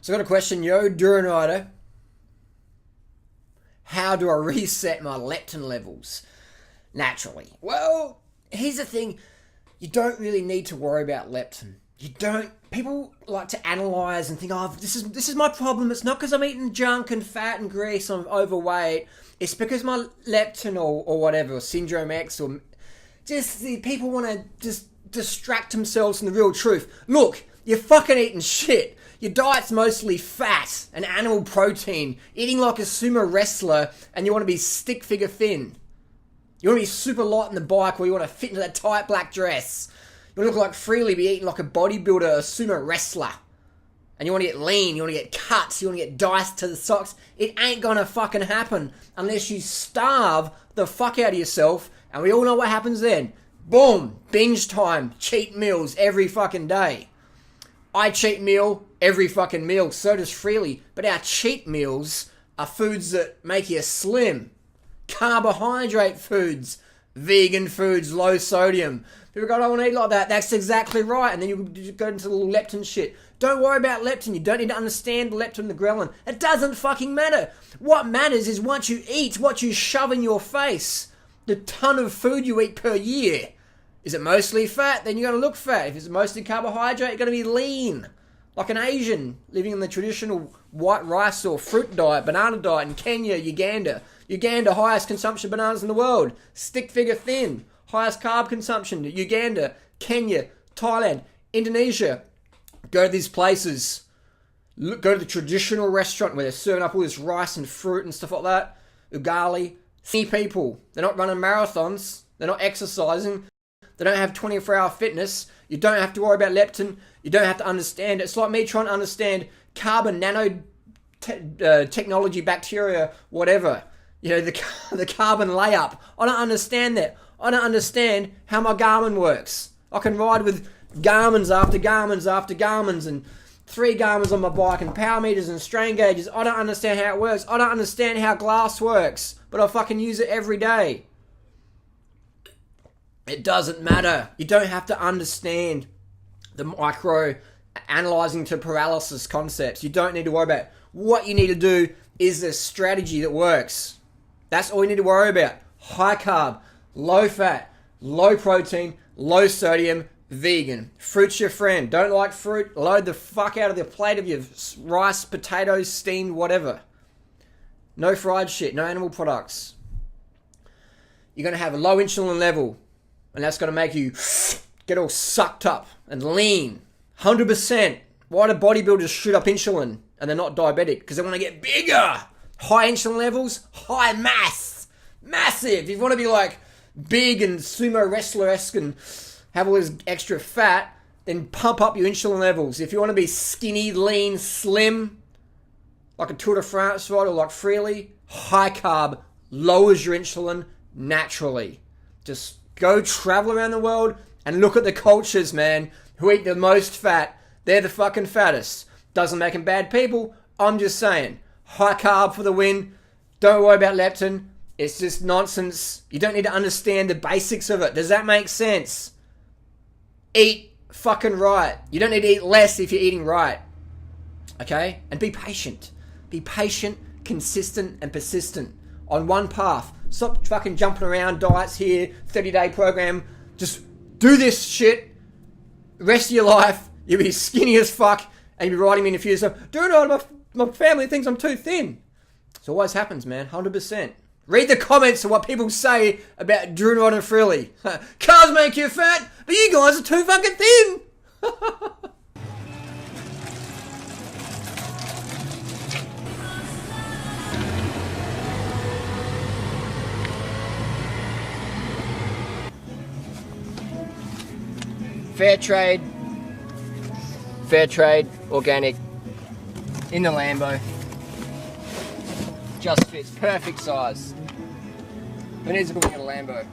So I got a question, yo, Duran Rider. How do I reset my leptin levels naturally? Well, here's the thing. You don't really need to worry about leptin. You don't. People like to analyze and think, oh, this is my problem. It's not because I'm eating junk and fat and grease, I'm overweight. It's because my leptin or whatever, or syndrome X, or just the people want to just distract themselves from the real truth. Look, you're fucking eating shit. Your diet's mostly fat and animal protein, eating like a sumo wrestler, and you want to be stick figure thin. You want to be super light on the bike, or you want to fit into that tight black dress. You want to look like Freely, be eating like a bodybuilder, a sumo wrestler. And you want to get lean, you want to get cuts, you want to get diced to the socks. It ain't gonna fucking happen unless you starve the fuck out of yourself, and we all know what happens then. Boom! Binge time, cheat meals every fucking day. I cheat meal every fucking meal, so does Freely. But our cheat meals are foods that make you slim. Carbohydrate foods, vegan foods, low sodium. People go, I don't want to eat like that. That's exactly right. And then you go into the little leptin shit. Don't worry about leptin. You don't need to understand the leptin and the ghrelin. It doesn't fucking matter. What matters is what you eat, what you shove in your face. The ton of food you eat per year. Is it mostly fat? Then you're going to look fat. If it's mostly carbohydrate, you're going to be lean. Like an Asian living in the traditional white rice or fruit diet, banana diet in Kenya, Uganda. Uganda, highest consumption of bananas in the world. Stick figure thin. Highest carb consumption. Uganda, Kenya, Thailand, Indonesia. Go to these places. Go to the traditional restaurant where they're serving up all this rice and fruit and stuff like that. Ugali. See people. They're not running marathons. They're not exercising. They don't have 24-hour fitness. You don't have to worry about leptin. You don't have to understand. It's like me trying to understand carbon nano technology, bacteria, whatever. You know, the carbon layup. I don't understand that. I don't understand how my Garmin works. I can ride with Garmins after Garmins after Garmins and 3 Garmins on my bike and power meters and strain gauges. I don't understand how it works. I don't understand how glass works. But I fucking use it every day. It doesn't matter. You don't have to understand the micro analyzing to paralysis concepts. You don't need to worry about it. What you need to do is a strategy that works. That's all you need to worry about. High carb, low fat, low protein, low sodium, vegan. Fruit's your friend. Don't like fruit? Load the fuck out of the plate of your rice, potatoes, steamed, whatever. No fried shit, no animal products. You're going to have a low insulin level. And that's going to make you get all sucked up and lean. 100%. Why do bodybuilders shoot up insulin and they're not diabetic? Because they want to get bigger. High insulin levels, high mass. Massive. If you want to be like big and sumo wrestler-esque and have all this extra fat, then pump up your insulin levels. If you want to be skinny, lean, slim, like a Tour de France rider, like Freely, high carb lowers your insulin naturally. Just go travel around the world and look at the cultures, man, who eat the most fat. They're the fucking fattest. Doesn't make them bad people. I'm just saying. High carb for the win. Don't worry about leptin. It's just nonsense. You don't need to understand the basics of it. Does that make sense? Eat fucking right. You don't need to eat less if you're eating right. Okay? And be patient. Be patient, consistent, and persistent on one path. Stop fucking jumping around, diets here, 30-day program. Just do this shit. The rest of your life, you'll be skinny as fuck, and you'll be writing me in a few years. Dude, my family thinks I'm too thin. It always happens, man. 100%. Read the comments of what people say about Drew and Freely. Cars make you fat, but you guys are too fucking thin. Fair trade, organic, in the Lambo. Just fits, perfect size. Who needs to go get a Lambo?